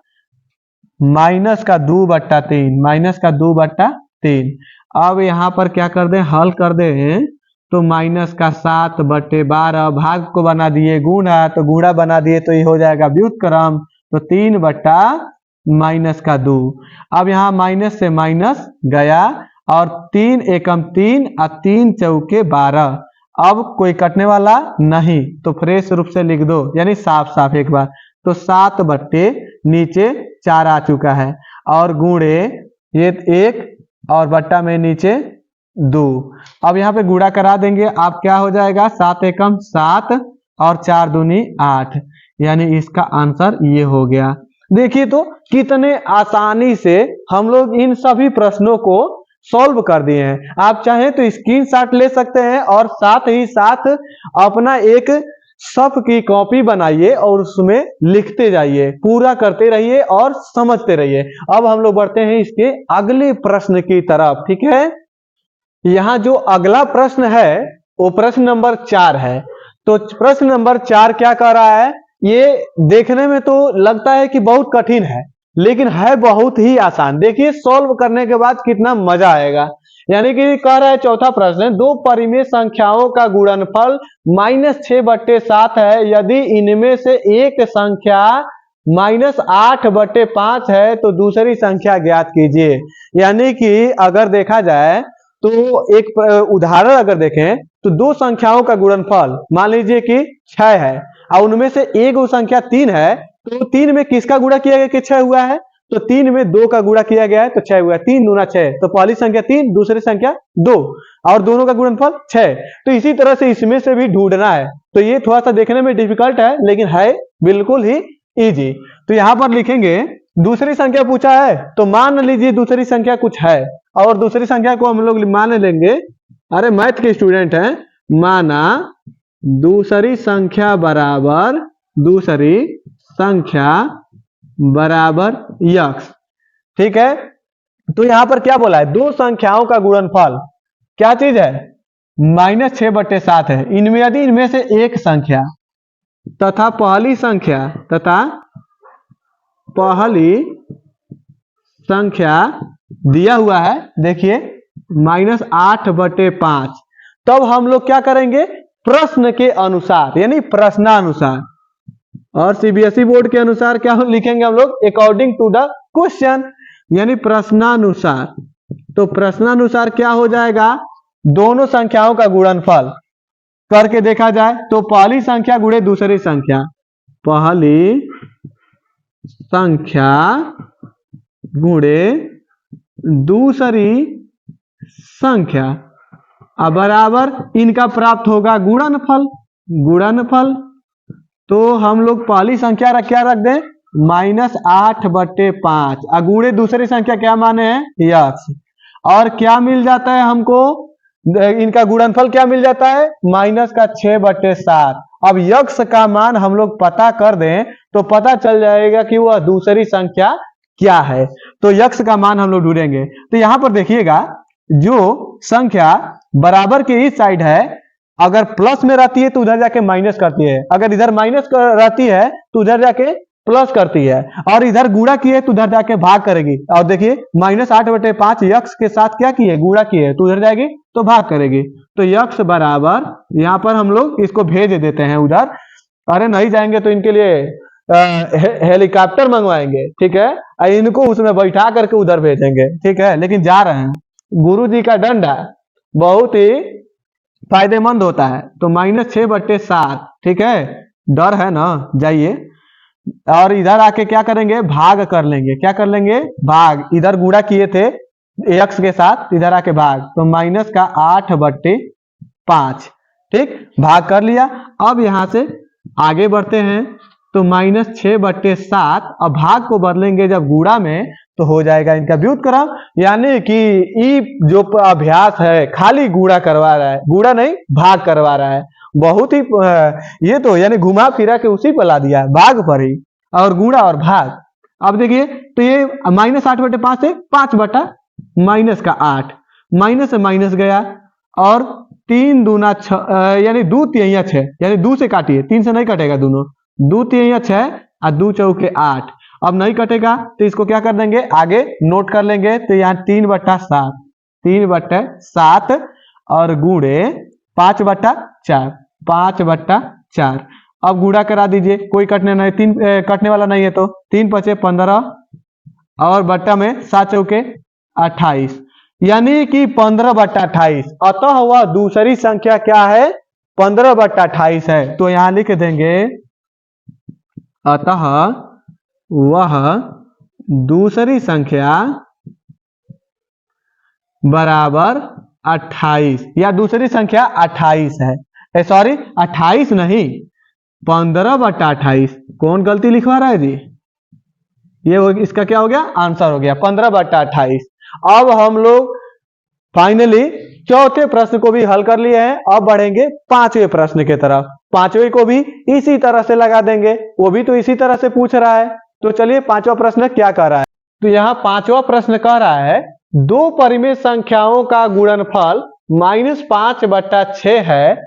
-2/3। अब यहाँ पर क्या कर दें, हल कर दें तो -7/12, भाग को बना दिए गुणा तो गुणा बना दिए तो ये हो जाएगा व्युत्क्रम, तो 3/-2। अब यहाँ माइनस से माइनस गया और 3 एकम 3 और 3 चौके 12। अब कोई कटने वाला नहीं तो फ्रेश रूप से लिख दो, यानी साफ साफ एक बार, तो 7/, नीचे 4 आ चुका है और गुणे ये 1 और बट्टा में नीचे 2। अब यहाँ पे गुणा करा देंगे, आप क्या हो जाएगा 7 एकम 7 और 4 दूनी 8, यानी इसका आंसर ये हो गया। देखिए तो कितने आसानी से हम लोग इन सभी प्रश्नों को सॉल्व कर दिए हैं। आप चाहें तो स्क्रीनशॉट ले सकते हैं और साथ ही साथ अपना एक सफ की कॉपी बनाइए और उसमें लिखते जाइए, पूरा करते रहिए और समझते रहिए। अब हम लोग बढ़ते हैं इसके अगले प्रश्न की तरफ, ठीक है। यहाँ जो अगला प्रश्न है वो प्रश्न नंबर 4 है। तो प्रश्न नंबर 4 क्या कर रहा है, ये देखने में तो लगता है कि बहुत कठिन है लेकिन है बहुत ही आसान। देखिए सॉल्व करने के बाद कितना मजा आएगा। यानी कि कह रहा है चौथा प्रश्न, दो परिमेय संख्याओं का गुणनफल -6/7 है, यदि इनमें से एक संख्या -8/5 है तो दूसरी संख्या ज्ञात कीजिए। यानी कि अगर देखा जाए तो एक उदाहरण अगर देखें तो दो संख्याओं का गुणनफल मान लीजिए कि 6 है और उनमें से एक संख्या 3 है, तो 3 में किसका गुणा किया गया कि 6 हुआ है, तो 3 में 2 का गुणा किया गया है तो 6 हुआ है। 3 दूना 6, तो पहली संख्या 3 दूसरी संख्या 2 और दोनों का गुणनफल 6। तो इसी तरह से इसमें से भी ढूंढना है। तो ये थोड़ा सा देखने में डिफिकल्ट है लेकिन है बिल्कुल ही इजी। तो यहां पर लिखेंगे दूसरी संख्या पूछा है तो मान लीजिए दूसरी संख्या कुछ है और दूसरी संख्या को हम लोग मान लेंगे, अरे मैथ के स्टूडेंट हैं, माना दूसरी संख्या बराबर यक्स, ठीक है। तो यहां पर क्या बोला है, दो संख्याओं का गुणनफल क्या चीज है, -6/7 है। इनमें यदि इनमें से एक संख्या तथा पहली संख्या दिया हुआ है, देखिए -8/5, तब हम लोग क्या करेंगे प्रश्न के अनुसार यानी प्रश्नानुसार, और सीबीएसई बोर्ड के अनुसार क्या लिखेंगे हम लोग, अकॉर्डिंग टू द क्वेश्चन, यानी प्रश्नानुसार। तो प्रश्नानुसार क्या हो जाएगा, दोनों संख्याओं का गुणनफल करके देखा जाए तो पहली संख्या गुणे दूसरी संख्या, पहली संख्या गुणे दूसरी संख्या अब बराबर इनका प्राप्त होगा गुणनफल। गुणनफल तो हम लोग पहली संख्या क्या रख दें, -8/5 गुणे दूसरी संख्या क्या माने हैं, यक्स। और क्या मिल जाता है हमको, इनका गुणनफल क्या मिल जाता है, -6/7। अब यक्स का मान हम लोग पता कर दें तो पता चल जाएगा कि वह दूसरी संख्या क्या है। तो यक्स का मान हम लोग ढूंढेंगे। तो यहां पर देखिएगा, जो संख्या बराबर के इस साइड है, अगर प्लस में रहती है तो उधर जाके माइनस करती है, अगर इधर माइनस रहती है तो उधर जाके प्लस करती है, और इधर गुणा की है तो उधर जाके भाग करेगी। और देखिए -8/5 यक्स के साथ क्या की है, गुणा की है, तो उधर जाएगी तो भाग करेगी। तो यक्स बराबर यहां पर हम लोग इसको भेज देते हैं उधर। अरे नहीं जाएंगे तो इनके लिए हेलीकॉप्टर मंगवाएंगे, ठीक है, इनको उसमें बैठा करके उधर भेजेंगे, ठीक है। लेकिन जा रहे हैं, गुरु जी का डंडा बहुत ही फायदेमंद होता है। तो -6/7, ठीक है, डर है ना, जाइए। और इधर आके क्या करेंगे, भाग कर लेंगे। क्या कर लेंगे, भाग। इधर गुणा किए थे एक्स के साथ, इधर आके भाग, तो -8/5, ठीक, भाग कर लिया। अब यहां से आगे बढ़ते हैं, तो -6/7, अब भाग को बदलेंगे जब गुणा में तो हो जाएगा इनका व्युत्क्रम। यानी कि ई जो अभ्यास है खाली गुणा करवा रहा है, गुणा नहीं भाग करवा रहा है। बहुत ही ये तो यानी घुमा फिरा के उसी पर ला दिया, भाग पर ही, और गुणा और भाग। अब देखिए, तो ये -8/5 से 5/-8, माइनस से माइनस गया, और 3 दूना 6, यानी 2 तिहाइयां 6, यानी 2 से काटिए, 3 से नहीं कटेगा दोनों, 2 तिहाइयां 6 और 2 चौके 8। अब नहीं कटेगा तो इसको क्या कर देंगे, आगे नोट कर लेंगे। तो यहाँ 3/7, 3/7 और गुणे 5/4, 5/4। अब गुणा करा दीजिए, कोई कटने नहीं, 3 कटने वाला नहीं है, तो 3×5 = 15 और बट्टा में 7 चौके 28, यानी कि 15/28। अतः वह दूसरी संख्या क्या है, 15/28 है। तो यहां लिख देंगे, अतः वह दूसरी संख्या बराबर 28, या दूसरी संख्या 28 है। सॉरी 28 नहीं, 15/28। कौन गलती लिखवा रहा है जी, ये इसका क्या हो गया, आंसर हो गया 15/28। अब हम लोग फाइनली चौथे प्रश्न को भी हल कर लिए हैं। अब बढ़ेंगे पांचवें प्रश्न की तरफ। पांचवें को भी इसी तरह से लगा देंगे, वो भी तो इसी तरह से पूछ रहा है। तो चलिए पांचवा प्रश्न क्या कह रहा है। तो यहाँ पांचवा प्रश्न कह रहा है, दो परिमेय संख्याओं का गुणनफल -5/6 है।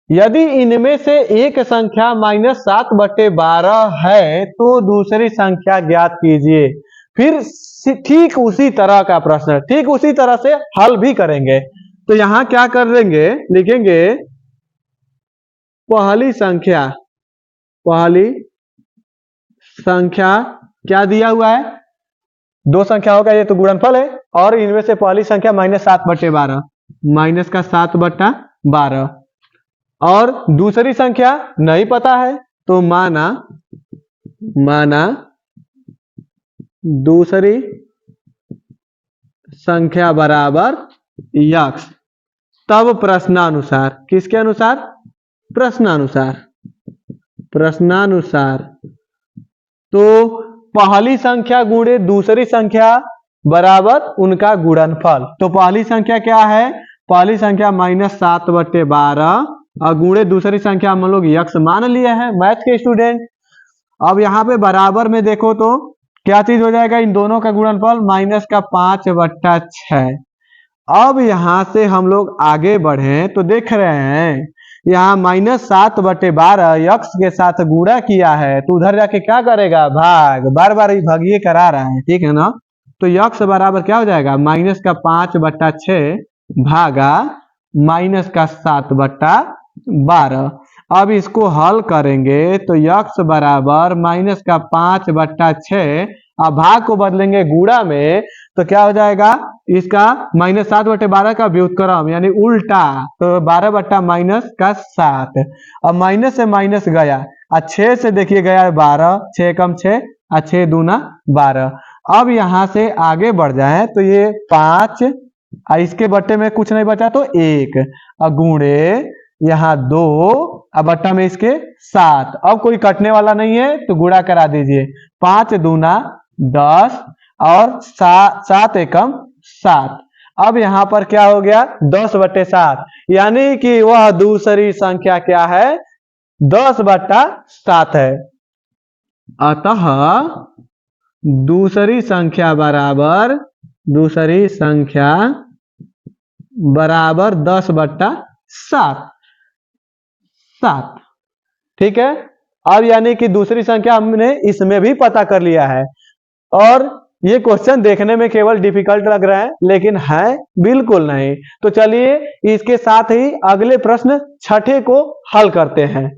यदि इनमें से एक संख्या -7/12 है तो दूसरी संख्या ज्ञात कीजिए। फिर ठीक उसी तरह का प्रश्न, ठीक उसी तरह से हल भी करेंगे। तो यहां क्या कर देंगे, लिखेंगे पहली संख्या क्या दिया हुआ है, दो संख्या होगा, ये तो गुणनफल है, और इनमें से पहली संख्या -7/12, -7/12, और दूसरी संख्या नहीं पता है, तो माना दूसरी संख्या बराबर यक्स। तब प्रश्नानुसार, किसके अनुसार, प्रश्नानुसार तो पहली संख्या गुणे दूसरी संख्या बराबर उनका गुणनफल। तो पहली संख्या क्या है, पहली संख्या -7/12 और गुणे दूसरी संख्या हम लोग यक्स मान लिए हैं, मैथ के स्टूडेंट। अब यहाँ पे बराबर में देखो तो क्या चीज हो जाएगा, इन दोनों का गुणनफल -5/6। अब यहां से हम लोग आगे बढ़े तो देख रहे हैं, यहाँ -7/12 यक्स के साथ गुणा किया है, तो उधर जाके क्या करेगा, भाग, बार बार भागिए करा रहा है, ठीक है ना। तो यक्स बराबर क्या हो जाएगा, -5/6 भागा -7/12। अब इसको हल करेंगे तो यक्स बराबर -5/6, अब भाग को बदलेंगे गुणा में, तो क्या हो जाएगा, इसका -7/12 का व्युत्क्रम यानी उल्टा, तो 12/-7। अब माइनस से माइनस गया, 6 से देखिए गया 12, 6 कम 6 और 6 दूना 12। अब यहां से आगे बढ़ जाए तो ये 5, इसके बट्टे में कुछ नहीं बचा तो 1, और गुणे यहाँ 2, अब बट्टा में इसके 7। अब कोई कटने वाला नहीं है तो गुणा करा दीजिए। 5 दूना 10 और 7 एकम 7। अब यहाँ पर क्या हो गया 10/7, यानी कि वह दूसरी संख्या क्या है 10/7 है। अतः दूसरी संख्या बराबर 10/7। ठीक है। अब यानी कि दूसरी संख्या हमने इसमें भी पता कर लिया है, और ये क्वेश्चन देखने में केवल डिफिकल्ट लग रहा है लेकिन है बिल्कुल नहीं। तो चलिए इसके साथ ही अगले प्रश्न छठे को हल करते हैं।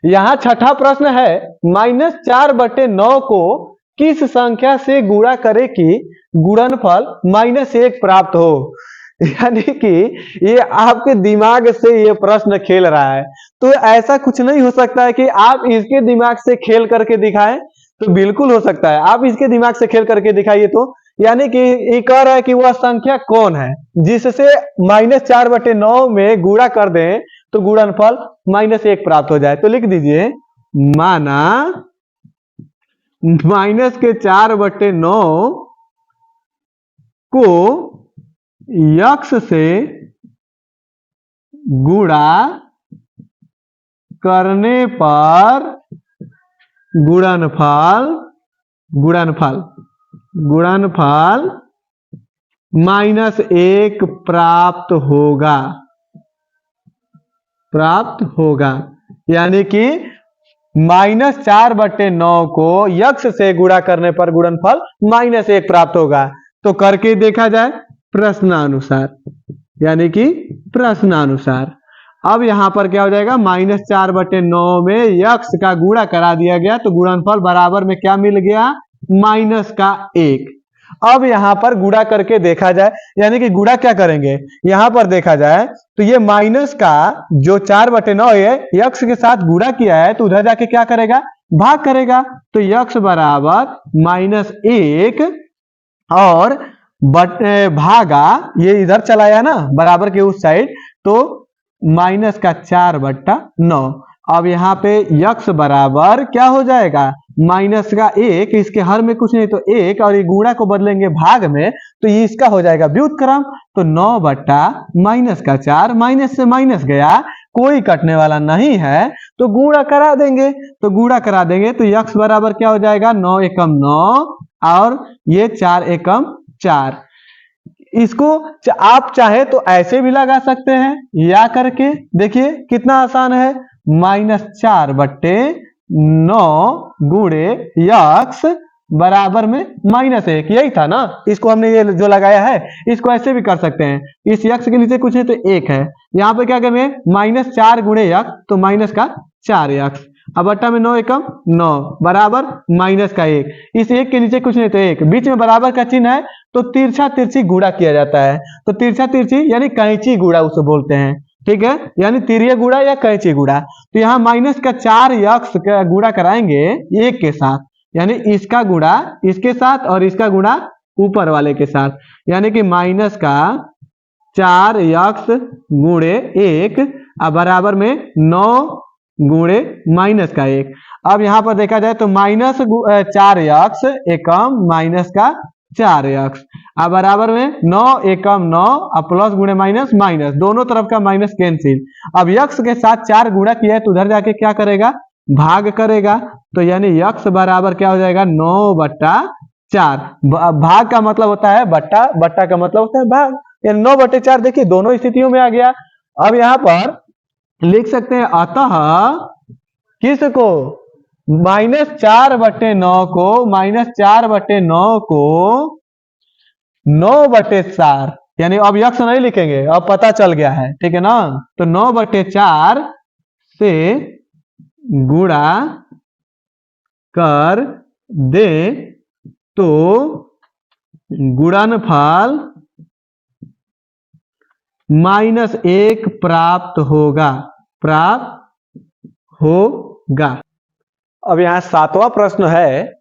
यहां छठा प्रश्न है -4/9 को किस संख्या से गुणा करे कि गुणनफल -1 प्राप्त हो। यानी कि ये आपके दिमाग से ये प्रश्न खेल रहा है। तो ऐसा कुछ नहीं हो सकता है कि आप इसके दिमाग से खेल करके दिखाएं, तो बिल्कुल हो सकता है आप इसके दिमाग से खेल करके दिखाइए। तो यानी कि ये कह रहा है कि वह संख्या कौन है जिससे -4/9 में गुणा कर दें तो गुणनफल -1 प्राप्त हो जाए। तो लिख दीजिए माना -4/9 को यक्स से गुणा करने पर गुणनफल -1 प्राप्त होगा। यानी कि -4/9 को यक्स से गुणा करने पर गुणनफल -1 प्राप्त होगा। तो करके देखा जाए प्रश्नानुसार, यानी कि प्रश्नानुसार। अब यहां पर क्या हो जाएगा -4/9 में यक्स का गुणा करा दिया गया तो गुणनफल बराबर में क्या मिल गया -1। अब यहां पर गुणा करके देखा जाए, यानी कि गुणा क्या करेंगे यहां पर देखा जाए तो ये माइनस का जो 4/9 है यक्स के साथ गुणा किया है तो उधर जाके क्या करेगा भाग करेगा। तो यक्स बराबर -1 और भागा ये इधर चलाया ना बराबर के उस साइड, तो -4/9। अब यहाँ पे यक्स बराबर क्या हो जाएगा -1, इसके हर में कुछ नहीं तो 1, और ये गुणा को बदलेंगे भाग में तो ये इसका हो जाएगा व्युत्क्रम। तो 9/-4 माइनस से माइनस गया, कोई कटने वाला नहीं है तो गुणा करा देंगे। तो यक्स बराबर क्या हो जाएगा 9 एकम 9 और ये 4 एकम 4। इसको आप चाहे तो ऐसे भी लगा सकते हैं या करके देखिए कितना आसान है। -4/9 गुणे यक्स बराबर में -1, यही था ना। इसको हमने ये जो लगाया है इसको ऐसे भी कर सकते हैं। इस यक्स के नीचे कुछ नहीं तो 1 है, यहाँ पे क्या करेंगे -4 गुणे यक्स तो -4 यक्स, अब बट्टा में 9 एकम 9 बराबर -1। इस 1 के नीचे कुछ नहीं तो 1, बीच में बराबर का चिन्ह है तो तिरछा तिरछी गुणा किया जाता है। तो तिरछा तिरछी यानी कैंची गुणा उसे बोलते हैं, ठीक है, यानी तिर्य गुणा या कैंची गुणा। तो यहाँ -4 यक्स का गुणा कराएंगे 1 के साथ, यानी इसका गुणा इसके साथ और इसका गुणा ऊपर वाले के साथ, यानी कि -4 यक्स गुणे 1 बराबर में 9 गुणे -1। अब यहाँ पर देखा जाए तो -4 यक्स एकम -4 यक्स अब बराबर में 9 एकम 9 अब प्लस गुणे माइनस माइनस, दोनों तरफ का माइनस कैंसिल। अब यक्स के साथ 4 गुणा किया है तो उधर जाके क्या करेगा भाग करेगा। तो यानी यक्स बराबर क्या हो जाएगा 9/4। भाग का मतलब होता है बट्टा, बट्टा का मतलब होता है भाग, यानी 9/4। देखिए दोनों स्थितियों में आ गया। अब यहाँ पर लिख सकते हैं अतः किसको -4/9 को 9/4 यानी अब यक्स नहीं लिखेंगे, अब पता चल गया है, ठीक है ना। तो 9/4 से गुणा कर दे तो गुणनफल -1 प्राप्त होगा। अब यहाँ 7वां प्रश्न है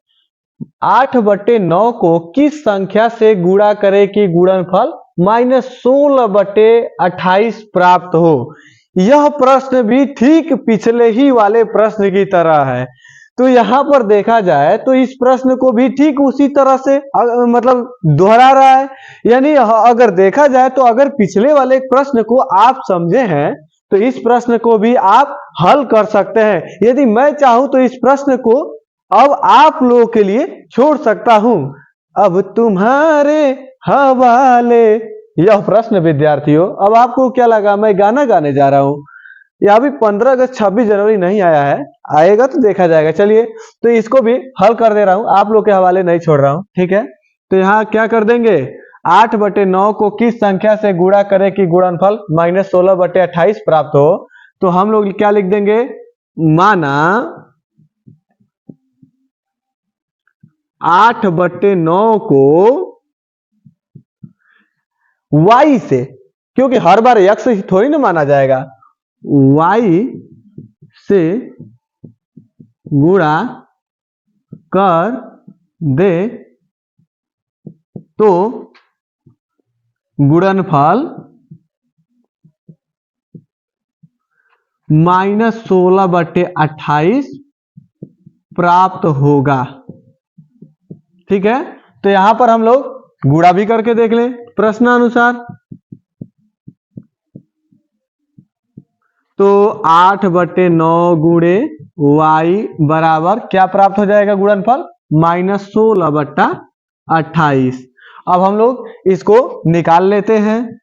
8/9 को किस संख्या से गुणा करें कि गुणनफल -16/28 प्राप्त हो। यह प्रश्न भी ठीक पिछले ही वाले प्रश्न की तरह है। तो यहाँ पर देखा जाए तो इस प्रश्न को भी ठीक उसी तरह से मतलब दोहरा रहा है। यानी अगर देखा जाए तो अगर पिछले वाले प्रश्न को आप समझे हैं तो इस प्रश्न को भी आप हल कर सकते हैं। यदि मैं चाहूं तो इस प्रश्न को अब आप लोगों के लिए छोड़ सकता हूं। अब तुम्हारे हवाले, यह प्रश्न विद्यार्थियों। अब आपको क्या लगा मैं गाना गाने जा रहा हूं? या अभी 15 अगस्त 26 जनवरी नहीं आया है, आएगा तो देखा जाएगा। चलिए तो इसको भी हल कर दे रहा हूं, आप लोग के हवाले नहीं छोड़ रहा हूं, ठीक है। तो यहाँ क्या कर देंगे, 8/9 को किस संख्या से गुणा करें कि गुणनफल -16/28 प्राप्त हो। तो हम लोग क्या लिख देंगे, माना 8/9 को y से, क्योंकि हर बार x से थोड़ी ना माना जाएगा, y से गुणा कर दे तो गुणनफल -16/28 प्राप्त होगा। ठीक है, तो यहां पर हम लोग गुणा भी करके देख लें प्रश्नानुसार। तो 8/9 गुणे y बराबर क्या प्राप्त हो जाएगा, गुणनफल -16/28। अब हम लोग इसको निकाल लेते हैं।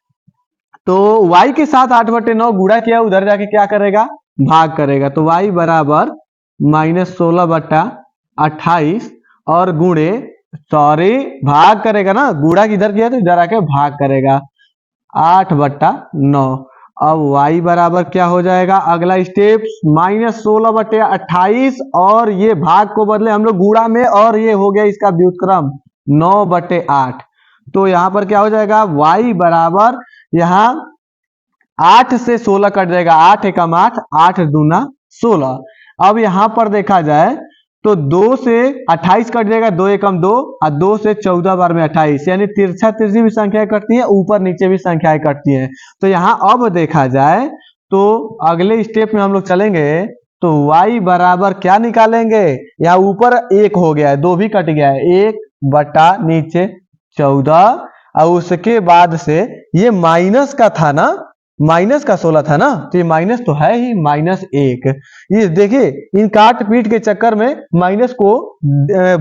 तो y के साथ 8/9 गुणा किया, उधर जाके क्या करेगा, भाग करेगा। तो y बराबर -16/28 और गुणे, सॉरी भाग करेगा ना, गुणा किधर किया तो इधर आके भाग करेगा 8/9। अब y बराबर क्या हो जाएगा, अगला स्टेप -16/28 और ये भाग को बदले हम लोग गुणा में, और ये हो गया इसका व्युत्क्रम 9/8। तो यहां पर क्या हो जाएगा, y बराबर यहाँ 8 से 16 कट जाएगा, 8 एकम 8, 8 दूना 16। अब यहां पर देखा जाए तो 2 से 28 कट जाएगा, 2 एकम 2 और 2 से 14 बार में 28, यानी तिरछा तिरछी भी संख्याएं कटती हैं, ऊपर नीचे भी संख्याएं कटती हैं। तो यहाँ अब देखा जाए तो अगले स्टेप में हम लोग चलेंगे तो y बराबर क्या निकालेंगे, यहाँ ऊपर 1 हो गया है, 2 भी कट गया है, 1 बटा नीचे 14, और उसके बाद से ये माइनस का था ना, माइनस का 16 था ना, तो ये माइनस तो है ही, -1। ये देखिए इन काट पीट के चक्कर में माइनस को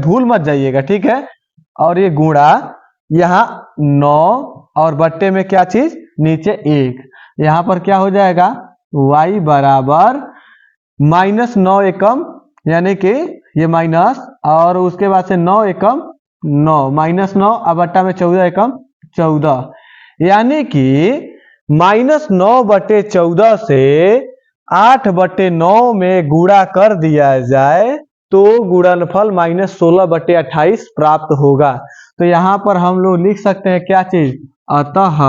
भूल मत जाइएगा, ठीक है। और ये गुणा यहाँ 9 और बट्टे में क्या चीज, नीचे 1। यहाँ पर क्या हो जाएगा, y बराबर -9 एकम, यानी कि ये माइनस, और उसके बाद से 9 एकम 9, -9 और बट्टा में 14 एकम 14, यानी कि -9/14 से 8/9 में गुणा कर दिया जाए तो गुणनफल -16/28 प्राप्त होगा। तो यहां पर हम लोग लिख सकते हैं क्या चीज, अतः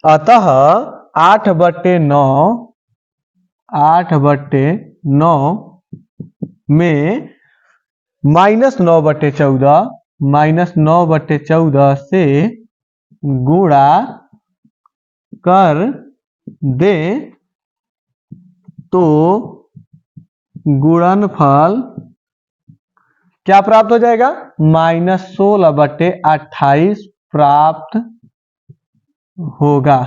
8/9 में -9/14 से गुणा कर दे तो गुणनफल क्या प्राप्त हो जाएगा, -16/28 प्राप्त होगा।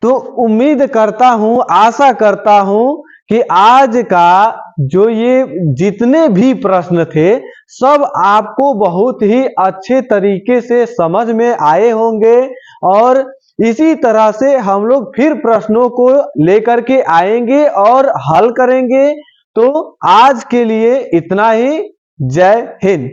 तो उम्मीद करता हूं, आशा करता हूं कि आज का जो ये जितने भी प्रश्न थे सब आपको बहुत ही अच्छे तरीके से समझ में आए होंगे, और इसी तरह से हम लोग फिर प्रश्नों को लेकर के आएंगे और हल करेंगे। तो आज के लिए इतना ही, जय हिंद।